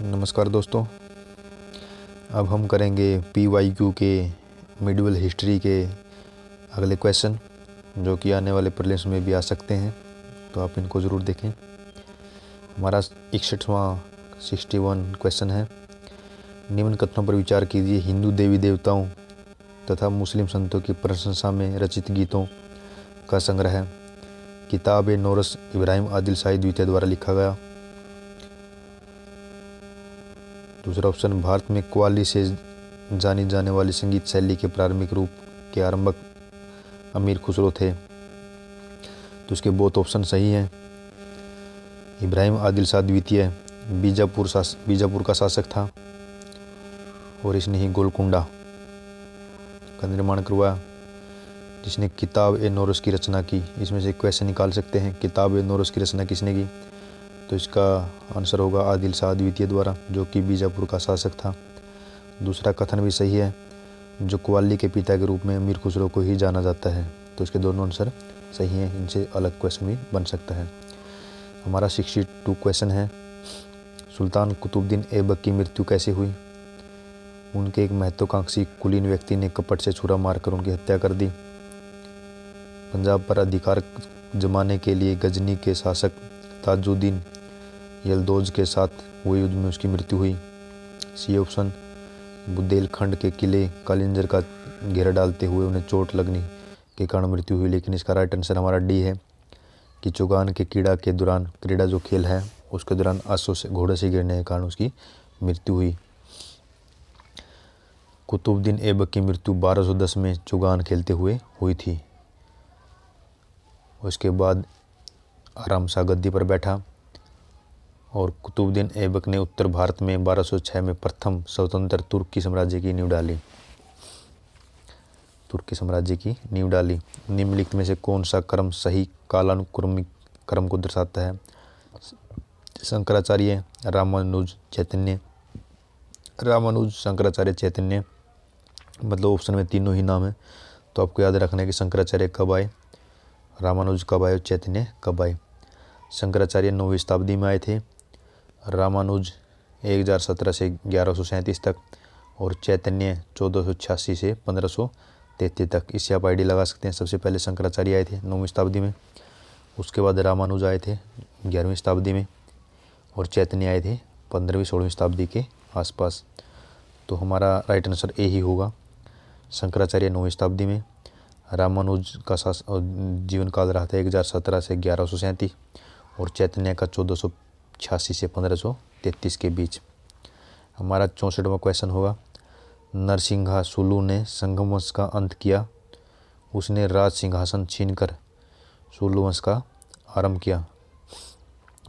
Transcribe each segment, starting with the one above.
नमस्कार दोस्तों, अब हम करेंगे PYQ के मिडिवल हिस्ट्री के अगले क्वेश्चन, जो कि आने वाले प्रीलिम्स में भी आ सकते हैं, तो आप इनको ज़रूर देखें। हमारा 61 क्वेश्चन है। निम्न कथनों पर विचार कीजिए। हिंदू देवी देवताओं तथा मुस्लिम संतों की प्रशंसा में रचित गीतों का संग्रह किताब ए नोरस इब्राहिम आदिल शाही द्वितीय द्वारा लिखा गया। दूसरा ऑप्शन, भारत में कव्वाली से जानी जाने वाली संगीत शैली के प्रारंभिक रूप के आरंभक अमीर खुसरो थे। तो उसके बोथ ऑप्शन सही हैं। इब्राहिम आदिल शाह द्वितीय बीजापुर का शासक था और इसने ही गोलकुंडा का निर्माण करवाया, जिसने किताब ए नोरस की रचना की। इसमें से क्वेश्चन निकाल सकते हैं, किताब ए नोरस की रचना किसने की? तो इसका आंसर होगा आदिल शाह द्वितीय द्वारा, जो कि बीजापुर का शासक था। दूसरा कथन भी सही है, जो कव्वाली के पिता के रूप में अमीर खुसरो को ही जाना जाता है। तो इसके दोनों आंसर सही हैं, इनसे अलग क्वेश्चन भी बन सकता है। हमारा 62 क्वेश्चन है। सुल्तान कुतुबुद्दीन ऐबक की मृत्यु कैसे हुई? उनके एक महत्वाकांक्षी कुलीन व्यक्ति ने कपट से छुरा मारकर उनकी हत्या कर दी। पंजाब पर अधिकार जमाने के लिए गजनी के शासक ताजुद्दीन यलदौज के साथ हुए युद्ध में उसकी मृत्यु हुई। सी ऑप्शन, बुंदेलखंड के किले कालिंजर का घेरा डालते हुए उन्हें चोट लगने के कारण मृत्यु हुई। लेकिन इसका राइट आंसर हमारा डी है कि चौगान के क्रीड़ा जो खेल है उसके दौरान घोड़े से गिरने के कारण उसकी मृत्यु हुई। कुतुबुद्दीन ऐबक की मृत्यु 1210 में चौगान खेलते हुए हुई थी। उसके बाद आराम शाह गद्दी पर बैठा और कुतुबुद्दीन ऐबक ने उत्तर भारत में 1206 में प्रथम स्वतंत्र तुर्की साम्राज्य की नींव डाली। निम्नलिखित में से कौन सा क्रम सही कालानुक्रमिक क्रम को दर्शाता है? शंकराचार्य, रामानुज, शंकराचार्य, चैतन्य। मतलब ऑप्शन में तीनों ही नाम है, तो आपको याद रखना है कि शंकराचार्य कब आए, रामानुज कब आए और चैतन्य कब आए। शंकराचार्य 9वीं शताब्दी में आए थे, रामानुज 1017 से 1137 तक और चैतन्य 1486 से 1533 तक। इससे आप आईडी लगा सकते हैं। सबसे पहले शंकराचार्य आए थे 9वीं शताब्दी में, उसके बाद रामानुज आए थे 11वीं शताब्दी में और चैतन्य आए थे 15वीं-16वीं शताब्दी के आसपास। तो हमारा राइट आंसर ए ही होगा। शंकराचार्य 9वीं शताब्दी में, रामानुज का जीवन काल रहा था 1017 से 1137 और चैतन्य का 1486 से 1533 के बीच। हमारा 64वां क्वेश्चन होगा। नरसिंहा सुलू ने संगम वंश का अंत किया। उसने राज सिंहासन छीनकर सुलू वंश का आरंभ किया।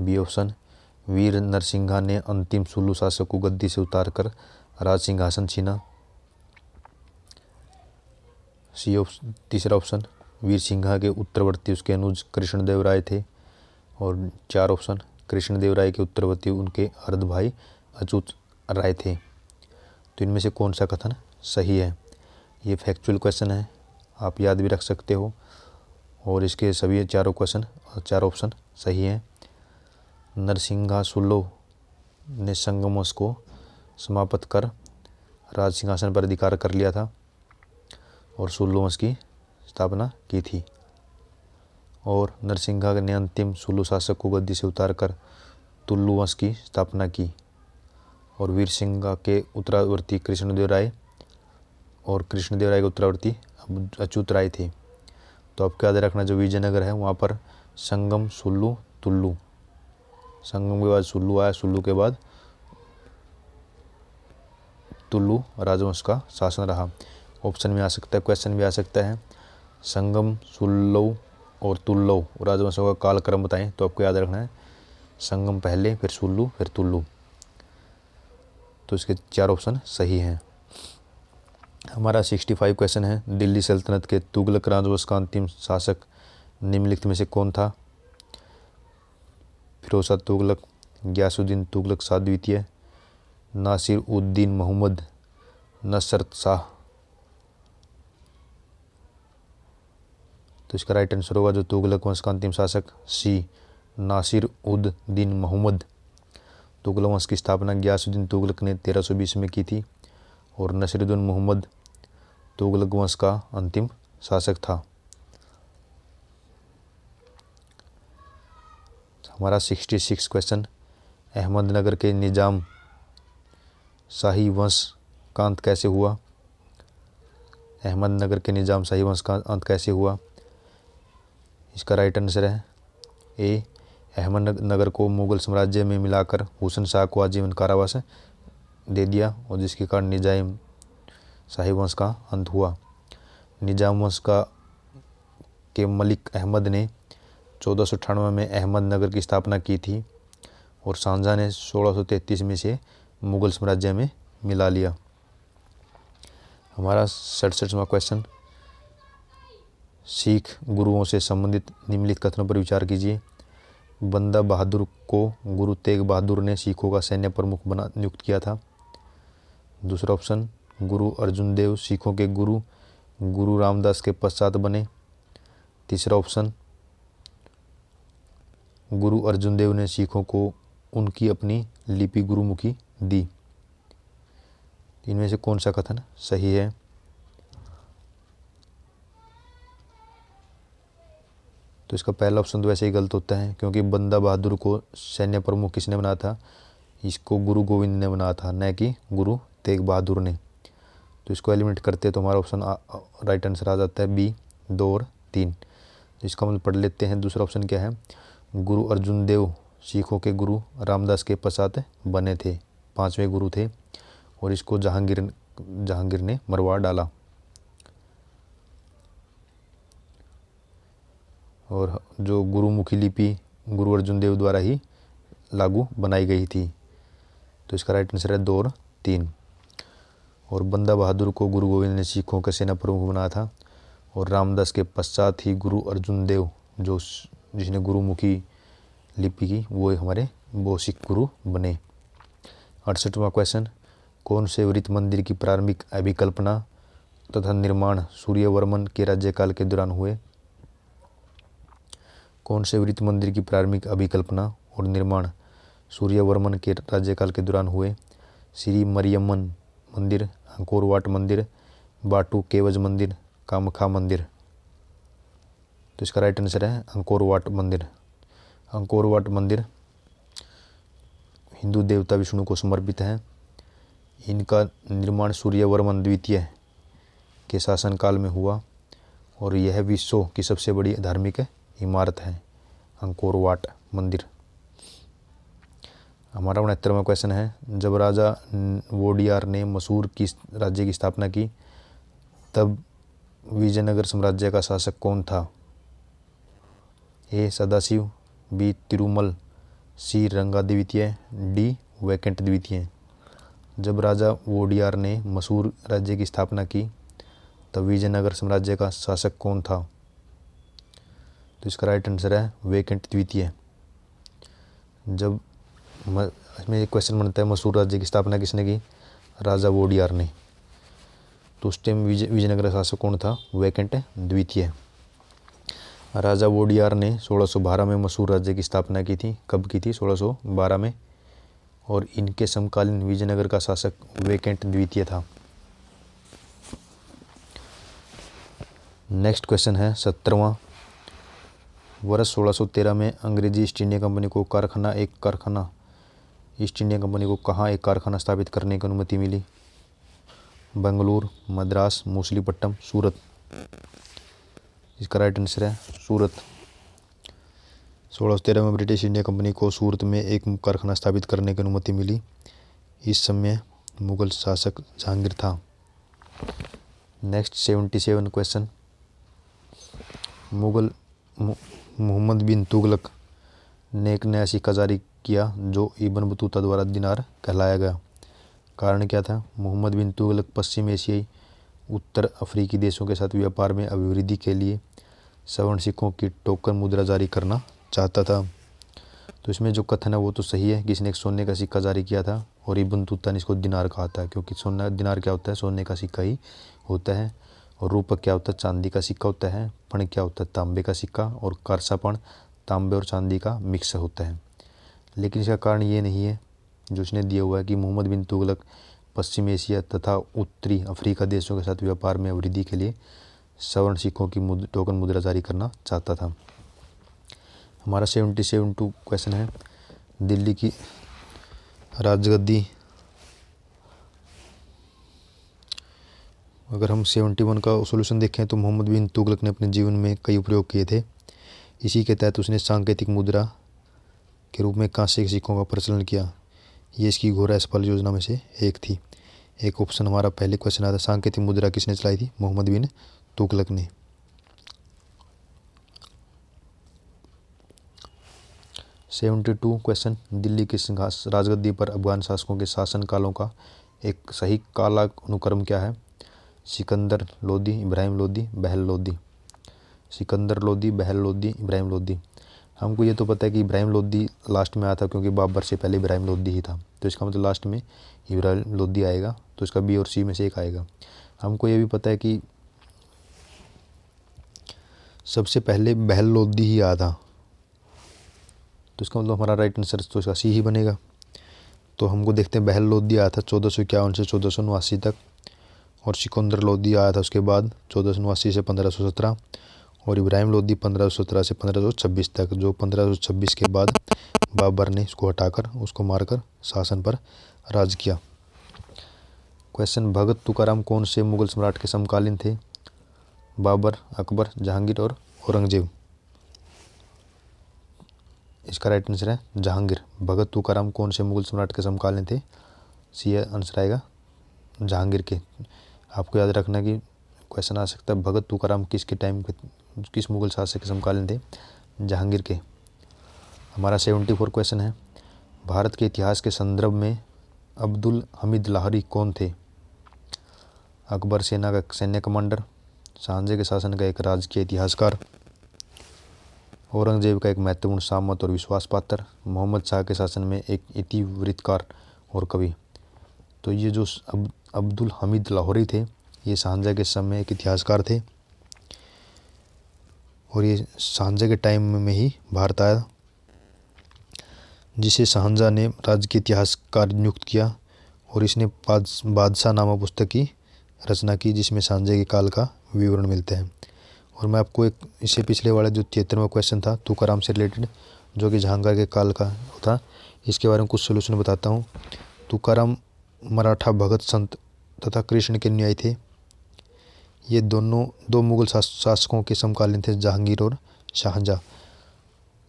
बी ऑप्शन, वीर नरसिंहा ने अंतिम सुलू शासक को गद्दी से उतारकर राज सिंहासन छीना। सी ऑप्शन, तीसरा ऑप्शन, वीर सिंहा के उत्तरवर्ती उसके अनुज कृष्णदेव राय थे। और 4 ऑप्शन, कृष्णदेव राय के उत्तरवर्ती उनके अर्ध भाई अच्युत राय थे। तो इनमें से कौन सा कथन सही है? ये फैक्चुअल क्वेश्चन है, आप याद भी रख सकते हो। और इसके सभी चारों ऑप्शन सही हैं। नरसिंहा सुल्लो ने संगम वंश को समाप्त कर राज सिंहासन पर अधिकार कर लिया था और सुल्लो वंश की स्थापना की थी। और नरसिंहा ने अंतिम सुलू शासक को गद्दी से उतारकर तुल्लु वंश की स्थापना की। और वीर सिंह के उत्तरावर्ती कृष्णदेव राय और कृष्णदेव राय के उत्तरावर्ती अच्युत राय थे। तो आपको याद रखना, जो विजयनगर है वहाँ पर संगम, सुल्लू, तुल्लु, संगम के बाद सुल्लू आया, सुल्लू के बाद तुल्लु राजवंश का शासन रहा। ऑप्शन में आ सकता है, क्वेश्चन भी आ सकता है, संगम, सुल्लू और तुल्लु राजवंशों का कालक्रम बताएं। तो आपको याद रखना है संगम पहले, फिर सुल्लू, फिर तुल्लु। तो इसके 4 ऑप्शन सही हैं। हमारा 65 क्वेश्चन है। दिल्ली सल्तनत के तुगलक राजवंश का अंतिम शासक निम्नलिखित में से कौन था? फिरोज शाह तुगलक, गयासुद्दीन तुगलक शाह द्वितीय, नासिर उद दीन मोहम्मद, नसरत शाह। तो इसका राइट आंसर होगा जो तुगलक वंश का अंतिम शासक, सी, नासिर उद दीन मोहम्मद। तुगलक वंश की स्थापना गियासुद्दीन तुगलक ने 1320 में की थी और नसीरुद्दीन मोहम्मद तुगलक वंश का अंतिम शासक था। हमारा 66 क्वेश्चन, अहमदनगर के निजाम शाही वंश का अंत कैसे हुआ? अहमदनगर के निजाम शाही वंश का अंत कैसे हुआ? इसका राइट आंसर है ए, अहमदनगर को मुगल साम्राज्य में मिलाकर हुसैन शाह को आजीवन कारावास दे दिया और जिसके कारण निजाम शाही वंश का अंत हुआ। निजाम वंश के मलिक अहमद ने 1498 में अहमदनगर की स्थापना की थी और शाहजहां ने 1633 में से मुगल साम्राज्य में मिला लिया। हमारा 67वां क्वेश्चन, सिख गुरुओं से संबंधित निम्नलिखित कथनों पर विचार कीजिए। बंदा बहादुर को गुरु तेग बहादुर ने सिखों का सैन्य प्रमुख नियुक्त किया था। दूसरा ऑप्शन, गुरु अर्जुन देव सिखों के गुरु गुरु रामदास के पश्चात बने। तीसरा ऑप्शन, गुरु अर्जुन देव ने सिखों को उनकी अपनी लिपि गुरुमुखी दी। इनमें से कौन सा कथन सही है? तो इसका पहला ऑप्शन तो वैसे ही गलत होता है, क्योंकि बंदा बहादुर को सैन्य प्रमुख किसने बनाया था? इसको गुरु गोविंद ने बनाया था, न कि गुरु तेग बहादुर ने। तो इसको एलिमिनेट करते तो हमारा ऑप्शन राइट आंसर आ जाता है बी, 2 और 3। तो इसका मतलब पढ़ लेते हैं। दूसरा ऑप्शन क्या है? गुरु अर्जुन देव सिखों के गुरु रामदास के पश्चात बने थे, 5वें गुरु थे और इसको जहांगीर ने मरवा डाला। और जो गुरुमुखी लिपि गुरु अर्जुन देव द्वारा ही लागू बनाई गई थी। तो इसका राइट आंसर है 2 और 3। और बंदा बहादुर को गुरु गोविंद ने सिखों का सेना प्रमुख बनाया था और रामदास के पश्चात ही गुरु अर्जुन देव जिसने गुरुमुखी लिपि की वो सिख गुरु बने। 68वां क्वेश्चन, कौन से वृत्त मंदिर की प्रारंभिक अभिकल्पना तथा निर्माण सूर्यवर्मन के राज्यकाल के दौरान हुए? कौन से वृत्त मंदिर की प्रारंभिक अभिकल्पना और निर्माण सूर्यवर्मन के राज्यकाल के दौरान हुए? श्री मरियम्मन मंदिर, अंकोर वाट मंदिर, बाटू केवज मंदिर, कामख्या मंदिर। तो इसका राइट आंसर है अंकोर वाट मंदिर। अंकोर वाट मंदिर हिंदू देवता विष्णु को समर्पित है। इनका निर्माण सूर्यवर्मन द्वितीय के शासनकाल में हुआ और यह विश्व की सबसे बड़ी धार्मिक इमारत है अंकोर वाट मंदिर। हमारा 69वां क्वेश्चन है, जब राजा वोडियार ने मैसूर की राज्य की स्थापना की तब विजयनगर साम्राज्य का शासक कौन था? ए सदाशिव, बी तिरुमल, सी रंगा द्वितीय, डी वैकेंट द्वितीय। जब राजा वोडियार ने मैसूर राज्य की स्थापना की तब विजयनगर साम्राज्य का शासक कौन था? तो इसका राइट आंसर है वैकेंट द्वितीय। जब इसमें एक क्वेश्चन बनता है मैसूर राज्य की स्थापना किसने की? राजा वोडियार ने। तो उस टाइम विजयनगर का शासक कौन था? वैकेंट द्वितीय। राजा वोडियार ने 1612 में मैसूर राज्य की स्थापना की थी। कब की थी? 1612 में। और इनके समकालीन विजयनगर का शासक वैकेंट द्वितीय था। नेक्स्ट क्वेश्चन है 17वां, वर्ष 1613 में अंग्रेजी ईस्ट इंडिया कंपनी को ईस्ट इंडिया कंपनी को कहाँ एक कारखाना स्थापित करने की अनुमति मिली? बेंगलुरु, मद्रास, मछलीपट्टनम, सूरत। इसका राइट आंसर है सूरत। 1613 में ब्रिटिश इंडिया कंपनी को सूरत में एक कारखाना स्थापित करने की अनुमति मिली। इस समय मुगल शासक जहांगीर था। नेक्स्ट 77 क्वेश्चन, मुगल मोहम्मद बिन तुगलक ने एक नया सिक्का जारी किया जो इब्न बतूता द्वारा दिनार कहलाया गया। कारण क्या था? मोहम्मद बिन तुगलक पश्चिम एशियाई उत्तर अफ्रीकी देशों के साथ व्यापार में अभिवृद्धि के लिए स्वर्ण सिक्कों की टोकन मुद्रा जारी करना चाहता था। तो इसमें जो कथन है वो तो सही है कि इसने एक सोने का सिक्का जारी किया था और इब्न बतूता ने इसको दिनार कहा था, क्योंकि सोना दिनार क्या होता है? सोने का सिक्का ही होता है। और रूपक क्या होता है? चांदी का सिक्का होता है। फण क्या होता है? तांबे का सिक्का। और कारसापण तांबे और चांदी का मिक्स होता है। लेकिन इसका कारण ये नहीं है जो इसने दिया हुआ है कि मोहम्मद बिन तुगलक पश्चिम एशिया तथा उत्तरी अफ्रीका देशों के साथ व्यापार में वृद्धि के लिए सवर्ण सिक्कों की टोकन मुद्रा जारी करना चाहता था। हमारा 77 क्वेश्चन है, दिल्ली की राजगद्दी, अगर हम 71 का सोल्यूशन देखें तो मोहम्मद बिन तुगलक ने अपने जीवन में कई प्रयोग किए थे। इसी के तहत उसने सांकेतिक मुद्रा के रूप में कांस्य के सिक्कों का प्रचलन किया। ये इसकी घोर असफल योजना में से एक थी। एक ऑप्शन हमारा पहले क्वेश्चन आता, सांकेतिक मुद्रा किसने चलाई थी? मोहम्मद बिन तुगलक ने। 72 क्वेश्चन, दिल्ली की राजगद्दी पर अफगान शासकों के शासन कालों का एक सही काला अनुक्रम क्या है? सिकंदर लोदी, इब्राहिम लोदी, बहल लोदी। सिकंदर लोदी, बहल लोदी, इब्राहिम लोदी। हमको ये तो पता है कि इब्राहिम लोदी लास्ट में आया था, क्योंकि बाबर से पहले इब्राहिम लोदी ही था, तो इसका मतलब लास्ट में इब्राहिम लोदी आएगा, तो इसका बी और सी में से एक आएगा। हमको ये भी पता है कि सबसे पहले बहल लोदी ही आया था, तो इसका मतलब हमारा राइट आंसर तो इसका सी ही बनेगा। तो हमको देखते हैं, बहल लोदी आया था 1451 से 1489 तक, और सिकंदर लोदी आया था उसके बाद 1489 से 1517, और इब्राहिम लोदी 1517 से 1526 तक, जो 1526 के बाद बाबर ने इसको हटाकर, उसको मारकर शासन पर राज किया। क्वेश्चन, भगत तुकाराम कौन से मुगल सम्राट के समकालीन थे? बाबर, अकबर, जहांगीर और औरंगजेब। इसका राइट आंसर है जहांगीर। भगत तुकाराम कौन से मुगल सम्राट के समकालीन थे? सी आंसर आएगा जहांगीर के। आपको याद रखना कि क्वेश्चन आ सकता है, भगत तुकाराम किसके टाइम के, किस मुगल शासक के समकालीन थे? जहांगीर के। हमारा 74 क्वेश्चन है, भारत के इतिहास के संदर्भ में अब्दुल हमीद लाहौरी कौन थे? अकबर सेना का सैन्य कमांडर, शाहजहाँ के शासन का एक राजकीय इतिहासकार, औरंगजेब का एक महत्वपूर्ण सामंत और विश्वास पात्र, मोहम्मद शाह के शासन में एक इतिवृत्तकार और कवि। तो ये जो अब्दुल हमीद लाहौरी थे, ये शाहजहाँ के समय एक इतिहासकार थे, और ये शाहजहाँ के टाइम में ही भारत आया, जिसे शाहजहाँ ने राजकीय इतिहासकार नियुक्त किया, और इसने बादशाह नामा पुस्तक की रचना की, जिसमें शाहजहाँ के काल का विवरण मिलते हैं। और मैं आपको एक इससे पिछले वाला जो 73वां क्वेश्चन था तुकाराम से रिलेटेड, जो कि जहांगीर के काल का था, इसके बारे में कुछ सोल्यूशन बताता हूँ। तुकाराम मराठा भगत संत तथा कृष्ण के न्याय थे। ये दोनों दो मुगल शासकों के समकालीन थे, जहांगीर और शाहजहाँ।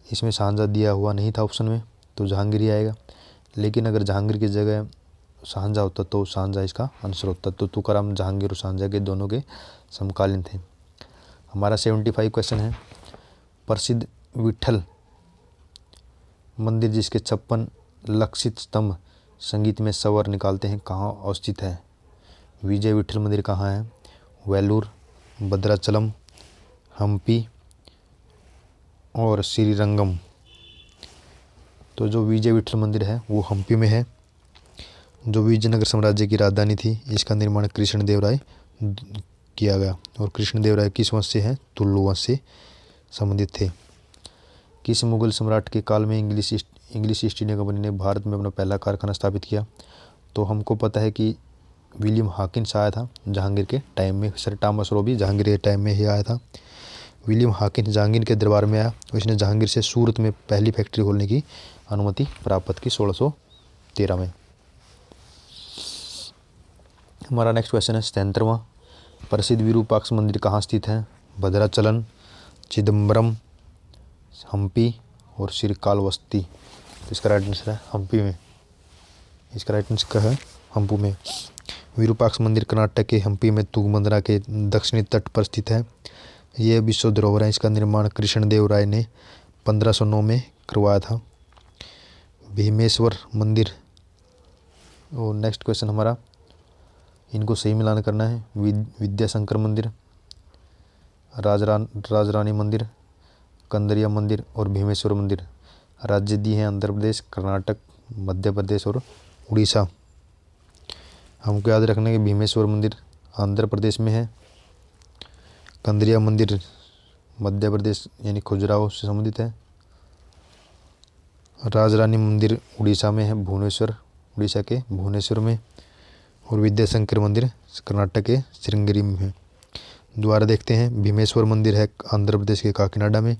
इसमें शाहजहाँ दिया हुआ नहीं था ऑप्शन में, तो जहांगीर ही आएगा। लेकिन अगर जहांगीर की जगह शाहजहाँ होता तो शाहजहाँ इसका आंसर होता। तो तुकाराम जहांगीर और शाहजहाँ के दोनों के समकालीन थे। हमारा 75 क्वेश्चन है, प्रसिद्ध विट्ठल मंदिर जिसके 56 लक्षित स्तंभ संगीत में स्वर निकालते हैं, कहाँ अवस्थित है? विजय विट्ठल मंदिर कहाँ है? वेलूर, भद्राचलम, हम्पी और श्रीरंगम। तो जो विजय विट्ठल मंदिर है वो हम्पी में है, जो विजयनगर साम्राज्य की राजधानी थी। इसका निर्माण कृष्णदेवराय किया गया, और कृष्णदेवराय किस वंश से हैं? तुलु वंश से संबंधित थे। किस मुगल सम्राट के काल में इंग्लिश ईस्ट इंडिया कंपनी ने भारत में अपना पहला कारखाना स्थापित किया? तो हमको पता है कि विलियम हॉकिंस आया था जहांगीर के टाइम में। सर थॉमस रो भी जहांगीर के टाइम में ही आया था। विलियम हॉकिंस जहांगीर के दरबार में आया, और इसने जहांगीर से सूरत में पहली फैक्ट्री खोलने की अनुमति प्राप्त की 1613 में। हमारा नेक्स्ट क्वेश्चन है 77वां, प्रसिद्ध विरूपाक्ष मंदिर कहाँ स्थित है? भद्राचलन, चिदम्बरम, हम्पी और श्रीकालहस्ती। तो इसका राइट आंसर है हम्पी में। इसका राइट आंसर है हम्पी में। विरूपाक्ष मंदिर कर्नाटक के हम्पी में तुंगभद्रा के दक्षिणी तट पर स्थित है। यह विश्व धरोहर है। इसका निर्माण कृष्णदेवराय ने 1509 में करवाया था। भीमेश्वर मंदिर। और नेक्स्ट क्वेश्चन हमारा, इनको सही मिलान करना है। विद्याशंकर मंदिर, राजरानी मंदिर, कंदरिया मंदिर और भीमेश्वर मंदिर। राज्य दी हैं आंध्र प्रदेश, कर्नाटक, मध्य प्रदेश और उड़ीसा। हमको याद रखना है कि भीमेश्वर मंदिर आंध्र प्रदेश में है, कंदरिया मंदिर मध्य प्रदेश यानी खजुराहो से संबंधित है, राजरानी मंदिर उड़ीसा में है, भुवनेश्वर, उड़ीसा के भुवनेश्वर में, और विद्याशंकर मंदिर कर्नाटक के श्रृंगेरी में है। द्वारा देखते हैं, भीमेश्वर मंदिर है आंध्र प्रदेश के काकीनाडा में,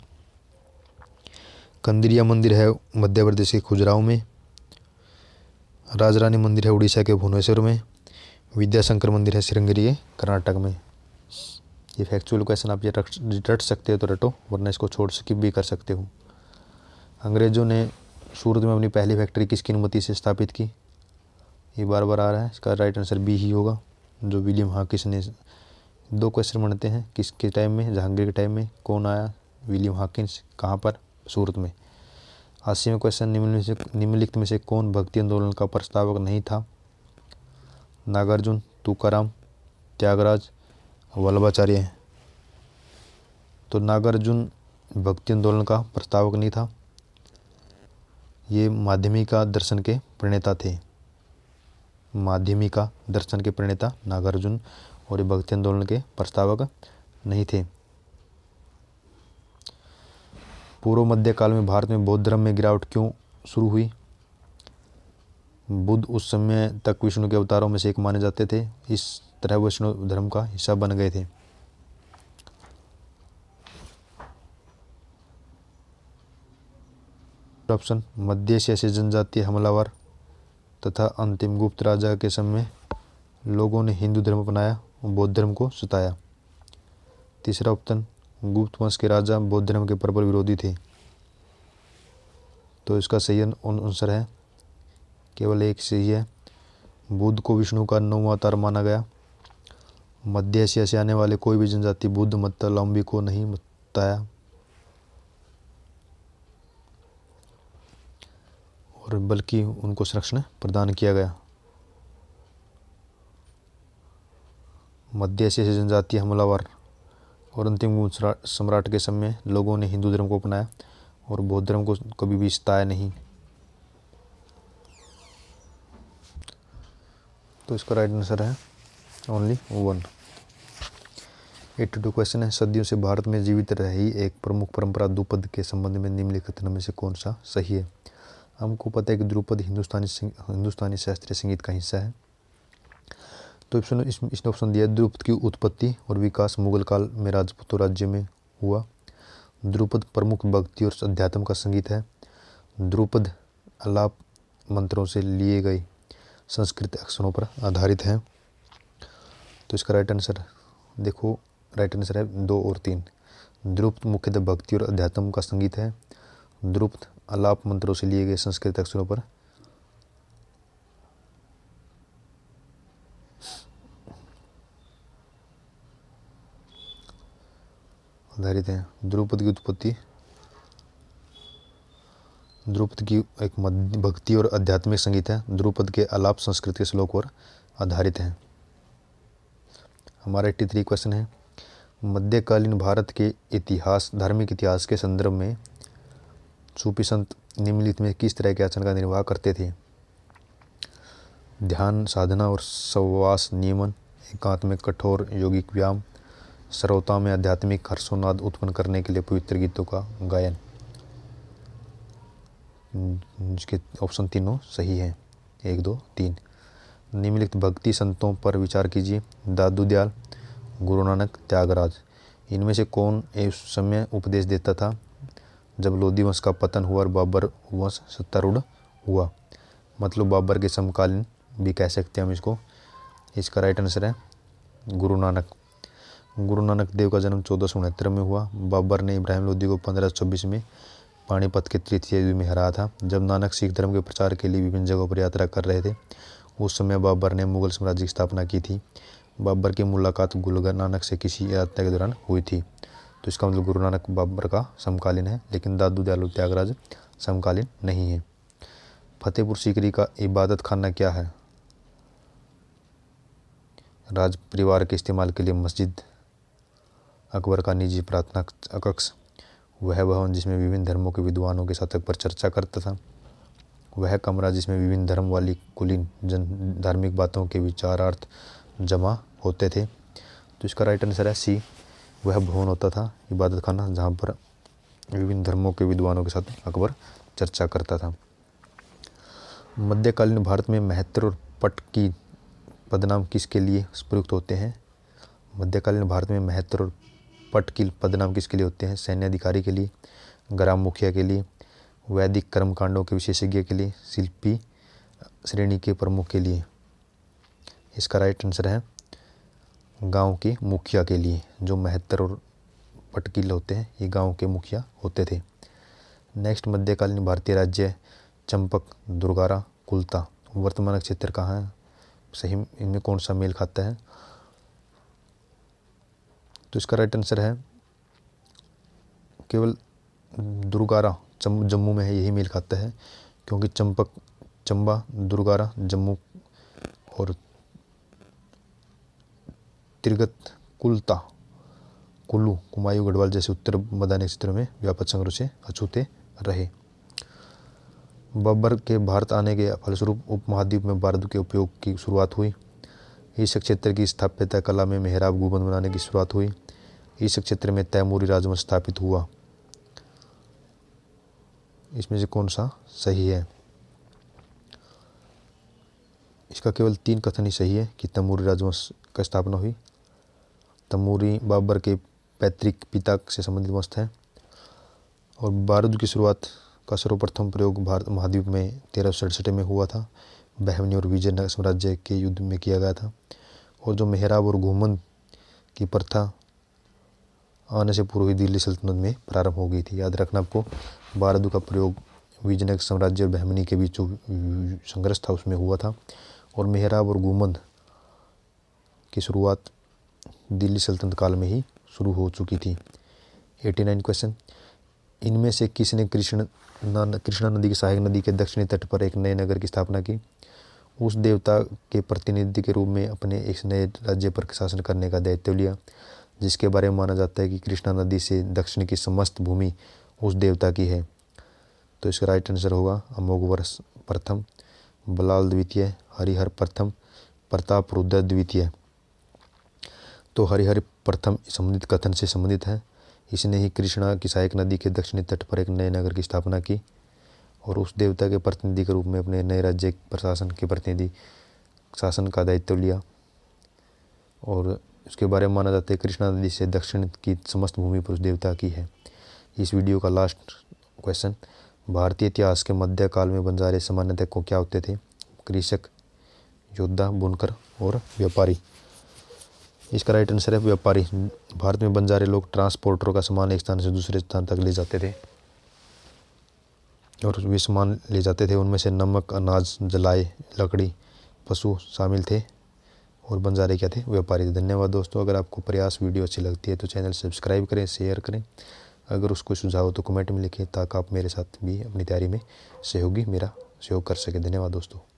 कंदिरिया मंदिर है मध्य प्रदेश के खुजराहो में, राजरानी मंदिर है उड़ीसा के भुवनेश्वर में, विद्याशंकर मंदिर है श्रृंगेरी के कर्नाटक में। ये फैक्चुअल क्वेश्चन आप ये रट सकते हो तो रटो, वरना इसको छोड़ स्किप भी कर सकते हो। अंग्रेजों ने सूरत में अपनी पहली फैक्ट्री किसकी अनुमति से स्थापित की? ये बार बार आ रहा है, इसका राइट आंसर बी ही होगा, जो विलियम हाकिंस ने। दो क्वेश्चन बनते हैं, किसके टाइम में? जहांगीर के टाइम में। कौन आया? William Hawkins. कहाँ पर? सूरत में। 80वां क्वेश्चन, निम्नलिखित में से कौन भक्ति आंदोलन का प्रस्तावक नहीं था? नागार्जुन, तुकाराम, त्यागराज, वल्लभाचार्य। तो नागार्जुन भक्ति आंदोलन का प्रस्तावक नहीं था, ये माध्यमिका दर्शन के प्रणेता थे। माध्यमिका दर्शन के प्रणेता नागार्जुन, और ये भक्ति आंदोलन के प्रस्तावक नहीं थे। पूर्व मध्य काल में भारत में बौद्ध धर्म में गिरावट क्यों शुरू हुई? बुद्ध उस समय तक विष्णु के अवतारों में से एक माने जाते थे, इस तरह वैष्णव धर्म का हिस्सा बन गए थे। ऑप्शन, मध्य एशिया से जनजातीय हमलावर तथा अंतिम गुप्त राजा के समय लोगों ने हिंदू धर्म अपनाया और बौद्ध धर्म को सताया। तीसरा ऑप्शन, गुप्त वंश के राजा बौद्ध धर्म के प्रबल विरोधी थे। तो इसका सही आंसर है, केवल एक सही है, बुद्ध को विष्णु का 9वां अवतार माना गया। मध्य एशिया से आने वाले कोई भी जनजाति बुद्ध मतावलंबी को नहीं बताया, और बल्कि उनको संरक्षण प्रदान किया गया। मध्य एशिया से जनजातीय हमलावर और अंतिम गुप्त सम्राट के समय लोगों ने हिंदू धर्म को अपनाया और बौद्ध धर्म को कभी भी सताया नहीं। तो इसका राइट आंसर है ओनली 1। 82 क्वेश्चन है, सदियों से भारत में जीवित रही एक प्रमुख परंपरा द्रुपद के संबंध में निम्नलिखित में से कौन सा सही है? हमको पता है कि द्रुपद हिंदुस्तानी शास्त्रीय संगीत का हिस्सा है। तो इसने ऑप्शन दिया, द्रुपद की उत्पत्ति और विकास मुगल काल में राजपूतों राज्य में हुआ। द्रुपद प्रमुख भक्ति और अध्यात्म का संगीत है। द्रुपद आलाप मंत्रों से लिए गए संस्कृत अक्षरों पर आधारित है। तो इसका राइट आंसर देखो, राइट आंसर है 2 और 3। द्रुपद मुख्यतः भक्ति और अध्यात्म का संगीत है। द्रुपद आलाप मंत्रों से लिए गए संस्कृत अक्षरों पर आधारित है। द्रुपद की एक भक्ति और आध्यात्मिक संगीत है। द्रुपद के आलाप संस्कृत के श्लोक पर आधारित है। हमारा 83 क्वेश्चन है, मध्यकालीन भारत के इतिहास धार्मिक इतिहास के संदर्भ में सूफी संत निम्नलिखित में किस तरह के आचरण का निर्वाह करते थे? ध्यान साधना और सहवास नियमन, एकांत में कठोर यौगिक व्यायाम, श्रोता में आध्यात्मिक हर्षोन्नाद उत्पन्न करने के लिए पवित्र गीतों का गायन। जिसके ऑप्शन तीनों सही है, 1, 2, 3। निम्नलिखित भक्ति संतों पर विचार कीजिए। दादू दयाल, गुरु नानक, त्यागराज। इनमें से कौन उस समय उपदेश देता था जब लोधी वंश का पतन हुआ और बाबर वंश सत्तारूढ़ हुआ? मतलब बाबर के समकालीन भी कह सकते हैं हम इसको। इसका राइट आंसर है गुरु नानक। गुरु नानक देव का जन्म 1469 में हुआ। बाबर ने इब्राहिम लोधी को 1526 में पानीपत के तृतीय युद्ध में हराया था। जब नानक सिख धर्म के प्रचार के लिए विभिन्न जगहों पर यात्रा कर रहे थे, उस समय बाबर ने मुगल साम्राज्य की स्थापना की थी। बाबर की मुलाकात गुरु नानक से किसी यात्रा के दौरान हुई थी। तो इसका मतलब गुरु नानक बाबर का समकालीन है, लेकिन दादू दयाल त्यागराज समकालीन नहीं है। फतेहपुर सीकरी का इबादत खाना क्या है? राज परिवार के इस्तेमाल के लिए मस्जिद, अकबर का निजी प्रार्थना कक्ष, वह भवन जिसमें विभिन्न धर्मों के विद्वानों के साथ अकबर चर्चा करता था, वह कमरा जिसमें विभिन्न धर्म वाली कुलीन धार्मिक बातों के विचारार्थ जमा होते थे। तो इसका राइट आंसर है सी, वह भवन होता था इबादत खाना जहाँ पर विभिन्न धर्मों के विद्वानों के साथ अकबर चर्चा करता था। मध्यकालीन भारत में महत्तर और पट की पदनाम किसके लिए प्रयुक्त होते हैं? मध्यकालीन भारत में महत्तर और पट की पदनाम किसके लिए होते हैं? सैन्य अधिकारी के लिए, ग्राम मुखिया के लिए, वैदिक कर्मकांडों के विशेषज्ञ के लिए, शिल्पी श्रेणी के प्रमुख के लिए। इसका राइट आंसर है गांव के मुखिया के लिए। जो महत्तर और पटकील होते हैं ये गांव के मुखिया होते थे। नेक्स्ट, मध्यकालीन भारतीय राज्य चंपक, दुर्गारा, कुलता वर्तमान क्षेत्र कहाँ है? सही, इनमें कौन सा मेल खाता है? तो इसका राइट आंसर है केवल दुर्गारा जम्मू में है, यही मेल खाता है, क्योंकि चंपक, चंबा, दुर्गारा जम्मू और तिरगत, कुलता, कुल्लू, कुमायूं गढ़वाल जैसे उत्तर मैदानी क्षेत्रों में व्यापक संग्रह से अछूते रहे। बाबर के भारत आने के फलस्वरूप उपमहाद्वीप में बारूद के उपयोग की शुरुआत हुई। इस क्षेत्र की स्थापत्य कला में मेहराब गुंबद बनाने की शुरुआत हुई। इस क्षेत्र में तैमूरी राजवंश स्थापित हुआ। इसमें से कौन सा सही है? इसका केवल 3 कथन ही सही है कि तैमूरी राजवंश का स्थापना हुई। तैमूरी बाबर के पैतृक पिता से संबंधित वंश है। और बारूद की शुरुआत का सर्वप्रथम प्रयोग भारत महाद्वीप में 1367 में हुआ था। बहमनी और विजय साम्राज्य के युद्ध में किया गया था। और जो मेहराब और घुमन की प्रथा आने से पूर्व ही दिल्ली सल्तनत में प्रारंभ हो गई थी। याद रखना आपको, बारूद का प्रयोग विजयनगर साम्राज्य और बहमनी के बीच जो संघर्ष था उसमें हुआ था। और मेहराब और घुमन की शुरुआत दिल्ली सल्तनत काल में ही शुरू हो चुकी थी। 89 क्वेश्चन, इनमें से किसने कृष्णा नदी की सहायक नदी के दक्षिणी तट पर एक नए नगर की स्थापना की? उस देवता के प्रतिनिधि के रूप में अपने एक नए राज्य पर शासन करने का दायित्व लिया, जिसके बारे में माना जाता है कि कृष्णा नदी से दक्षिण की समस्त भूमि उस देवता की है। तो इसका राइट आंसर होगा अमोघवर्ष प्रथम, बलाल द्वितीय, हरिहर प्रथम, प्रताप रुद्र द्वितीय। तो हरिहर प्रथम संबंधित कथन से संबंधित है। इसने ही कृष्णा की सहायक नदी के दक्षिणी तट पर एक नए नगर की स्थापना की और उस देवता के प्रतिनिधि के रूप में अपने नए राज्य प्रशासन के प्रतिनिधि शासन का दायित्व लिया। और उसके बारे में माना जाता है कृष्णा नदी से दक्षिण की समस्त भूमि पर उस देवता की है। इस वीडियो का लास्ट क्वेश्चन, भारतीय इतिहास के मध्यकाल में बंजारे सामान्यतः को क्या होते थे? कृषक, योद्धा, बुनकर और व्यापारी। इसका राइट आंसर है व्यापारी। भारत में बंजारे लोग ट्रांसपोर्टरों का सामान एक स्थान से दूसरे स्थान तक ले जाते थे और वे सामान ले जाते थे, उनमें से नमक, अनाज, जलाए, लकड़ी, पशु शामिल थे। और बंजारे क्या थे? व्यापारी थे। धन्यवाद दोस्तों। अगर आपको प्रयास वीडियो अच्छी लगती है तो चैनल सब्सक्राइब करें, शेयर करें। अगर उसको सुझाव हो तो कमेंट में लिखें ताकि आप मेरे साथ भी अपनी तैयारी में मेरा सहयोग कर सकें। धन्यवाद दोस्तों।